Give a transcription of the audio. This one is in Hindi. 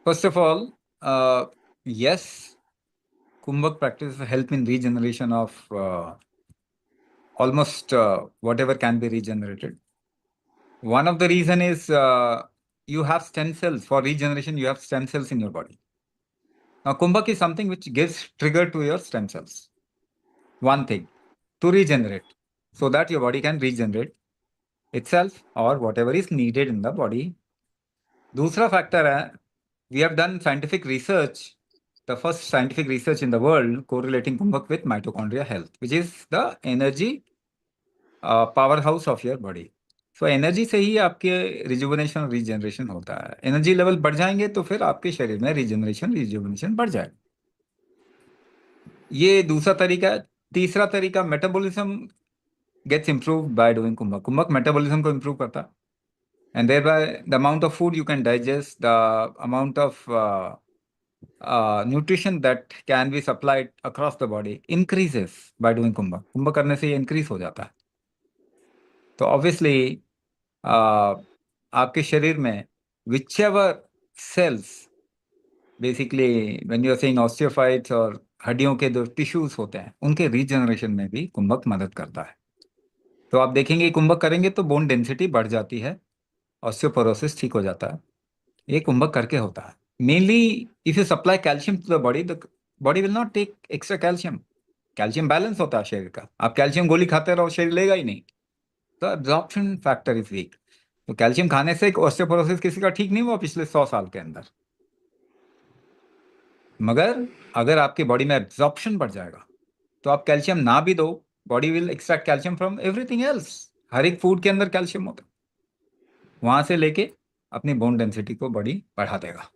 First of all, yes, Kumbhak practice help in regeneration of almost whatever can be regenerated. One of the reason is you have stem cells for regeneration. You have stem cells in your body. Now, Kumbhak is something which gives trigger to your stem cells. One thing to regenerate, so that your body can regenerate itself or whatever is needed in the body. दूसरा फैक्टर है, we have done scientific research, the first scientific research in the world correlating Kumbhak with mitochondria health, which is the energy power house of your body. So energy से ही आपके रिजुवनेशन और रीजनरेशन होता है. एनर्जी लेवल बढ़ जाएंगे तो फिर आपके शरीर में रिजुवनेशन बढ़ जाएगा. ये दूसरा तरीका है. तीसरा तरीका, metabolism gets improve by doing kumbhak. कुंभक मेटाबॉलिज्म को इम्प्रूव करता है. And thereby the amount of food you can digest, the amount of nutrition that can be supplied across the body increases by doing kumbhak. कुंभक करने से ये इंक्रीज हो जाता है. तो ऑब्वियसली आपके शरीर में whichever cells, basically when you are saying osteophytes और हड्डियों के जो टिश्यूज होते हैं उनके रीजनरेशन में भी कुंभक मदद करता है. तो आप देखेंगे कुंभक करेंगे तो बोन डेंसिटी बढ़ जाती है, ऑस्टियोपोरोसिस ठीक हो जाता है. ये कुंभक करके होता है. Mainly if you supply calcium to the body will not take extra calcium. Calcium balance होता है शरीर का. आप कैल्शियम गोली खाते रहो, शरीर लेगा ही नहीं. तो एब्जॉर्प्शन फैक्टर इज वीक. तो कैल्शियम खाने से ऑस्टियोपोरोसिस किसी का ठीक नहीं हुआ पिछले 100 साल के अंदर. मगर अगर आपकी बॉडी में एब्जॉर्प्शन बढ़ जाएगा तो आप कैल्शियम ना भी दो, body will extract calcium from everything else. हर एक फूड के अंदर कैल्शियम होता है. वहां से लेके अपनी बोन डेंसिटी को बॉडी बढ़ा देगा.